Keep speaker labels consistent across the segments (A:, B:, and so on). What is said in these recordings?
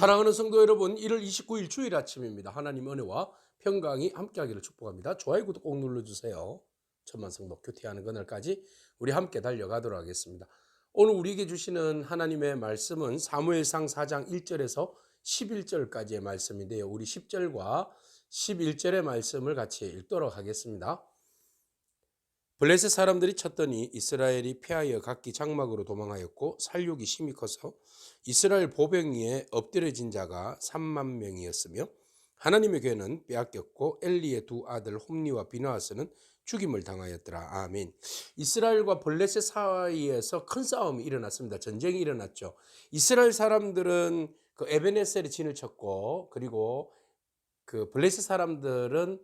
A: 사랑하는 성도 여러분, 1월 29일 주일 아침입니다. 하나님 은혜와 평강이 함께하기를 축복합니다. 좋아요, 구독 꼭 눌러주세요. 천만 성도 교태하는 그날까지 우리 함께 달려가도록 하겠습니다. 오늘 우리에게 주시는 하나님의 말씀은 사무엘상 4장 1절에서 11절까지의 말씀인데요. 우리 10절과 11절의 말씀을 같이 읽도록 하겠습니다. 블레셋 사람들이 쳤더니 이스라엘이 패하여 각기 장막으로 도망하였고 살육이 심히 커서 이스라엘 보병 위에 엎드려진 자가 3만 명이었으며 하나님의 괴는 빼앗겼고 엘리의 두 아들 홈니와 비느하스는 죽임을 당하였더라. 아멘. 이스라엘과 블레셋 사이에서 큰 싸움이 일어났습니다. 전쟁이 일어났죠. 이스라엘 사람들은 그 에베네셀에 진을 쳤고, 그리고 그 블레셋 사람들은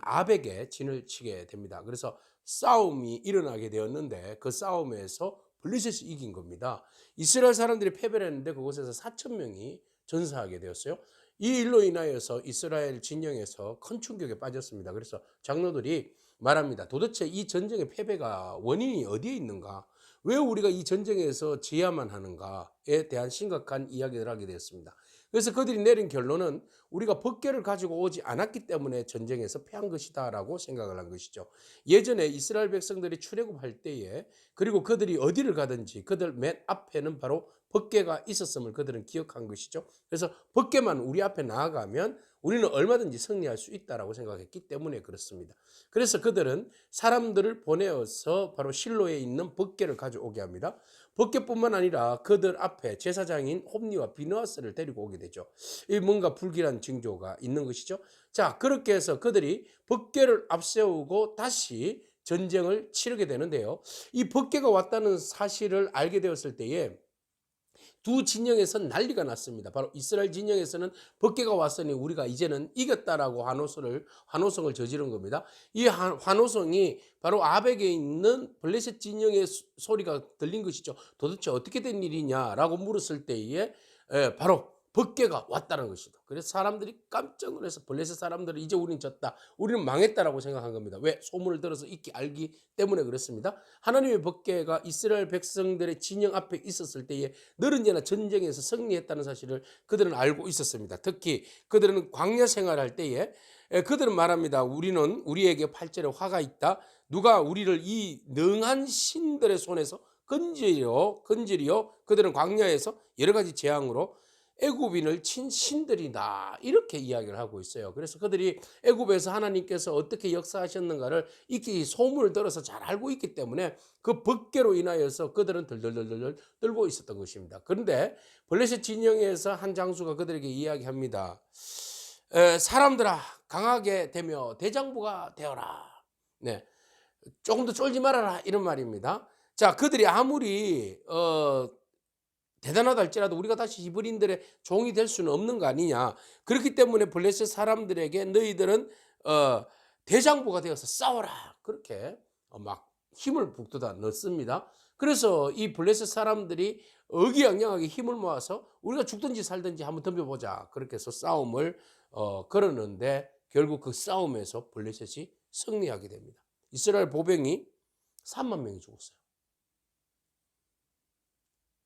A: 아벡에 진을 치게 됩니다. 그래서 싸움이 일어나게 되었는데 그 싸움에서 블레셋이 이긴 겁니다. 이스라엘 사람들이 패배를 했는데 그곳에서 4천 명이 전사하게 되었어요. 이 일로 인하여서 이스라엘 진영에서 큰 충격에 빠졌습니다. 그래서 장로들이 말합니다. 도대체 이 전쟁의 패배가 원인이 어디에 있는가? 왜 우리가 이 전쟁에서 지야만 하는가에 대한 심각한 이야기를 하게 되었습니다. 그래서 그들이 내린 결론은 우리가 법궤를 가지고 오지 않았기 때문에 전쟁에서 패한 것이다라고 생각을 한 것이죠. 예전에 이스라엘 백성들이 출애굽할 때에, 그리고 그들이 어디를 가든지 그들 맨 앞에는 바로 법궤가 있었음을 그들은 기억한 것이죠. 그래서 법궤만 우리 앞에 나아가면 우리는 얼마든지 승리할 수 있다라고 생각했기 때문에 그렇습니다. 그래서 그들은 사람들을 보내어서 바로 실로에 있는 법궤를 가져오게 합니다. 법궤뿐만 아니라 그들 앞에 제사장인 홈니와 비느하스를 데리고 오게 되죠. 이 뭔가 불길한 징조가 있는 것이죠. 자, 그렇게 해서 그들이 법궤를 앞세우고 다시 전쟁을 치르게 되는데요. 이 법궤가 왔다는 사실을 알게 되었을 때에 두 진영에서 난리가 났습니다. 바로 이스라엘 진영에서는 법궤가 왔으니 우리가 이제는 이겼다라고 환호성을 저지른 겁니다. 이 환호성이 바로 아벡에 있는 블레셋 진영의 소리가 들린 것이죠. 도대체 어떻게 된 일이냐라고 물었을 때에 바로 법궤가 왔다는 것이다. 그래서 사람들이 깜짝 놀라서 블레셋 사람들은 이제 우리는 졌다, 우리는 망했다라고 생각한 겁니다. 왜? 소문을 들어서 알기 때문에 그렇습니다. 하나님의 법궤가 이스라엘 백성들의 진영 앞에 있었을 때에 늘 언제나 전쟁에서 승리했다는 사실을 그들은 알고 있었습니다. 특히 그들은 광야 생활할 때에 그들은 말합니다. 우리에게 팔절에 화가 있다. 누가 우리를 이 능한 신들의 손에서 건지려. 그들은 광야에서 여러 가지 재앙으로 애굽인을 친 신들이다, 이렇게 이야기를 하고 있어요. 그래서 그들이 애굽에서 하나님께서 어떻게 역사하셨는가를 익히 소문을 들어서 잘 알고 있기 때문에 그 법궤로 인하여서 그들은 덜덜덜덜 떨고 있었던 것입니다. 그런데 블레셋 진영에서 한 장수가 그들에게 이야기합니다. 사람들아, 강하게 되며 대장부가 되어라. 네, 조금 더 쫄지 말아라, 이런 말입니다. 자, 그들이 아무리 대단하다 할지라도 우리가 다시 히브리인들의 종이 될 수는 없는 거 아니냐. 그렇기 때문에 블레셋 사람들에게 너희들은 대장부가 되어서 싸워라, 그렇게 막 힘을 북돋아 넣습니다. 그래서 이 블레셋 사람들이 의기양양하게 힘을 모아서 우리가 죽든지 살든지 한번 덤벼보자, 그렇게 해서 싸움을 걸었는데 결국 그 싸움에서 블레셋이 승리하게 됩니다. 이스라엘 보병이 3만 명이 죽었어요.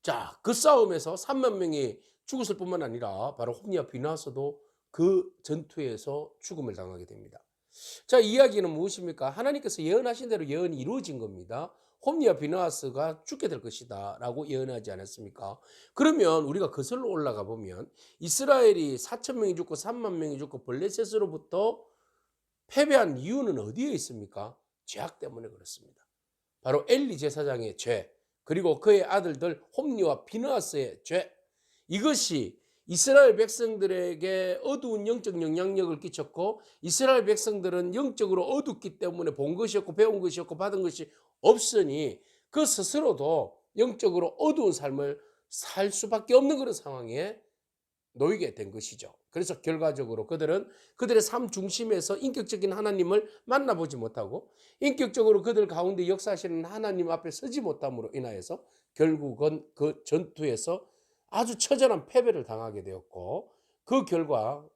A: 자, 그 싸움에서 3만 명이 죽었을 뿐만 아니라 바로 홈니와 비느하스도 그 전투에서 죽음을 당하게 됩니다. 자, 이야기는 무엇입니까? 하나님께서 예언하신 대로 예언이 이루어진 겁니다. 홈니와 비느하스가 죽게 될 것이다 라고 예언하지 않았습니까? 그러면 우리가 거슬러 올라가 보면 이스라엘이 4천 명이 죽고 3만 명이 죽고 블레셋으로부터 패배한 이유는 어디에 있습니까? 죄악 때문에 그렇습니다. 바로 엘리 제사장의 죄, 그리고 그의 아들들 홈니와 비느하스의 죄, 이것이 이스라엘 백성들에게 어두운 영적 영향력을 끼쳤고, 이스라엘 백성들은 영적으로 어둡기 때문에 본 것이 없고 배운 것이 없고 받은 것이 없으니 그 스스로도 영적으로 어두운 삶을 살 수밖에 없는 그런 상황에 놓이게 된 것이죠. 그래서 결과적으로 그들은 그들의 삶 중심에서 인격적인 하나님을 만나보지 못하고 인격적으로 그들 가운데 역사하시는 하나님 앞에 서지 못함으로 인하여서 결국은 그 전투에서 아주 처절한 패배를 당하게 되었고, 그 결과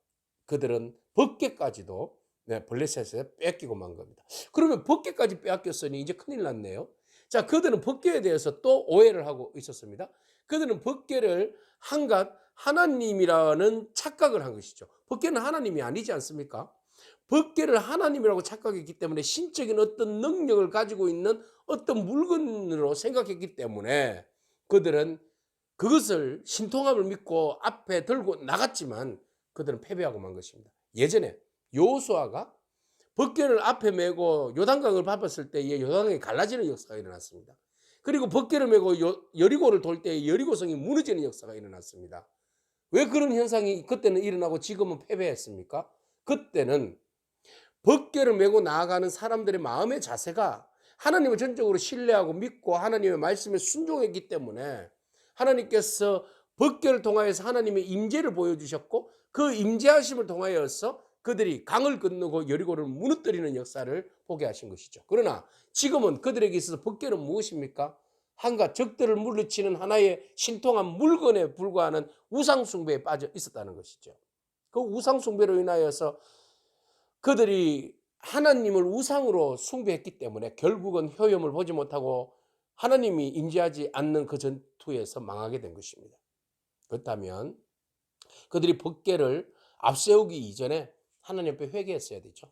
A: 그들은 법궤까지도 블레셋에 뺏기고 만 겁니다. 그러면 법궤까지 빼앗겼으니 이제 큰일 났네요. 자, 그들은 법궤에 대해서 또 오해를 하고 있었습니다. 그들은 법궤를 한갓 하나님이라는 착각을 한 것이죠. 법궤는 하나님이 아니지 않습니까? 법궤를 하나님이라고 착각했기 때문에 신적인 어떤 능력을 가지고 있는 어떤 물건으로 생각했기 때문에 그들은 그것을 신통함을 믿고 앞에 들고 나갔지만 그들은 패배하고 만 것입니다. 예전에 여호수아가 법궤를 앞에 메고 요단강을 밟았을 때에 요단강이 갈라지는 역사가 일어났습니다. 그리고 법궤를 메고 여리고를 돌 때 여리고성이 무너지는 역사가 일어났습니다. 왜 그런 현상이 그때는 일어나고 지금은 패배했습니까? 그때는 법궤를 메고 나아가는 사람들의 마음의 자세가 하나님을 전적으로 신뢰하고 믿고 하나님의 말씀에 순종했기 때문에 하나님께서 법궤를 통하여서 하나님의 임재를 보여주셨고 그 임재하심을 통하여서 그들이 강을 건너고 여리고를 무너뜨리는 역사를 보게 하신 것이죠. 그러나 지금은 그들에게 있어서 법궤는 무엇입니까? 한갓 적들을 물리치는 하나의 신통한 물건에 불과하는 우상숭배에 빠져 있었다는 것이죠. 그 우상숭배로 인하여서 그들이 하나님을 우상으로 숭배했기 때문에 결국은 효염을 보지 못하고 하나님이 임재하지 않는 그 전투에서 망하게 된 것입니다. 그렇다면 그들이 법궤를 앞세우기 이전에 하나님 앞에 회개했어야 되죠.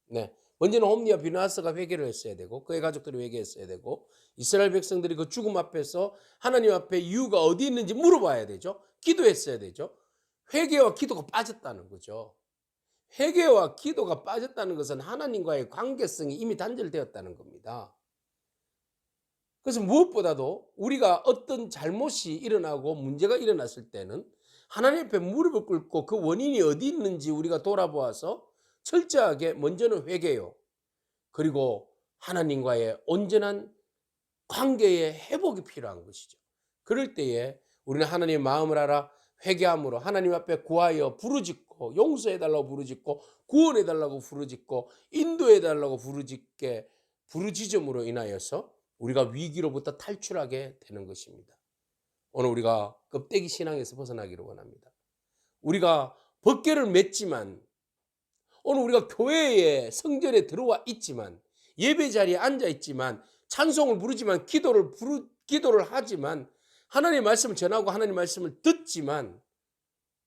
A: 네. 먼저는 홈리와 비나하스가 회개를 했어야 되고 그의 가족들이 회개했어야 되고 이스라엘 백성들이 그 죽음 앞에서 하나님 앞에 이유가 어디 있는지 물어봐야 되죠. 기도했어야 되죠. 회개와 기도가 빠졌다는 거죠. 회개와 기도가 빠졌다는 것은 하나님과의 관계성이 이미 단절되었다는 겁니다. 그래서 무엇보다도 우리가 어떤 잘못이 일어나고 문제가 일어났을 때는 하나님 앞에 무릎을 꿇고 그 원인이 어디 있는지 우리가 돌아보아서 철저하게 먼저는 회개요. 그리고 하나님과의 온전한 관계의 회복이 필요한 것이죠. 그럴 때에 우리는 하나님의 마음을 알아 회개함으로 하나님 앞에 구하여 부르짖고 용서해달라고 부르짖고 구원해달라고 부르짖고 인도해달라고 부르짖음으로 인하여서 우리가 위기로부터 탈출하게 되는 것입니다. 오늘 우리가 껍데기 신앙에서 벗어나기를 원합니다. 우리가 법궤를 맸지만 오늘 우리가 교회에 성전에 들어와 있지만 예배 자리에 앉아 있지만 찬송을 부르지만 기도를 하지만 하나님의 말씀을 전하고 하나님의 말씀을 듣지만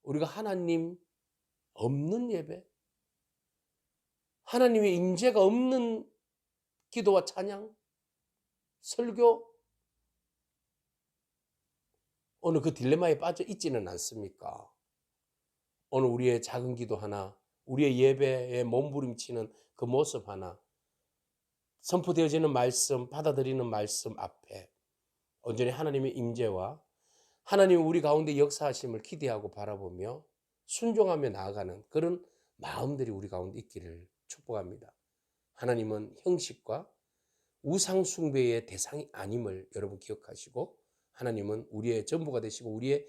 A: 우리가 하나님 없는 예배, 하나님의 임재가 없는 기도와 찬양, 설교, 오늘 그 딜레마에 빠져 있지는 않습니까? 오늘 우리의 작은 기도 하나, 우리의 예배에 몸부림치는 그 모습 하나, 선포되어지는 말씀, 받아들이는 말씀 앞에 온전히 하나님의 임재와 하나님 우리 가운데 역사하심을 기대하고 바라보며 순종하며 나아가는 그런 마음들이 우리 가운데 있기를 축복합니다. 하나님은 형식과 우상 숭배의 대상이 아님을 여러분 기억하시고 하나님은 우리의 전부가 되시고 우리의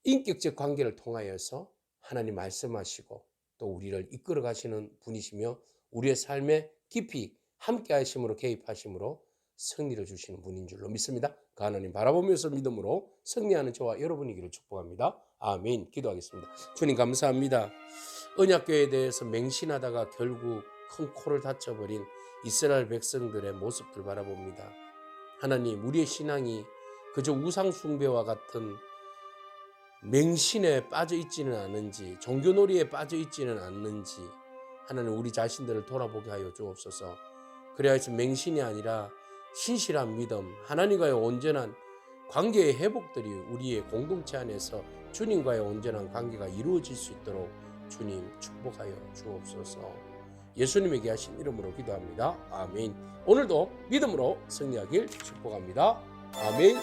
A: 인격적 관계를 통하여서 하나님 말씀하시고 또 우리를 이끌어 가시는 분이시며 우리의 삶에 깊이 함께 하심으로 개입하심으로 승리를 주시는 분인 줄로 믿습니다. 그 하나님 바라보면서 믿음으로 승리하는 저와 여러분이기를 축복합니다. 아멘. 기도하겠습니다. 주님 감사합니다. 언약궤에 대해서 맹신하다가 결국 큰 코를 다쳐버린 이스라엘 백성들의 모습들 바라봅니다. 하나님 우리의 신앙이 그저 우상 숭배와 같은 맹신에 빠져 있지는 않는지 종교놀이에 빠져 있지는 않는지 하나님 우리 자신들을 돌아보게 하여 주옵소서. 그래야 해서 맹신이 아니라 신실한 믿음, 하나님과의 온전한 관계의 회복들이 우리의 공동체 안에서 주님과의 온전한 관계가 이루어질 수 있도록 주님 축복하여 주옵소서. 예수님에게 하신 이름으로 기도합니다. 아멘. 오늘도 믿음으로 승리하길 축복합니다. 아멘.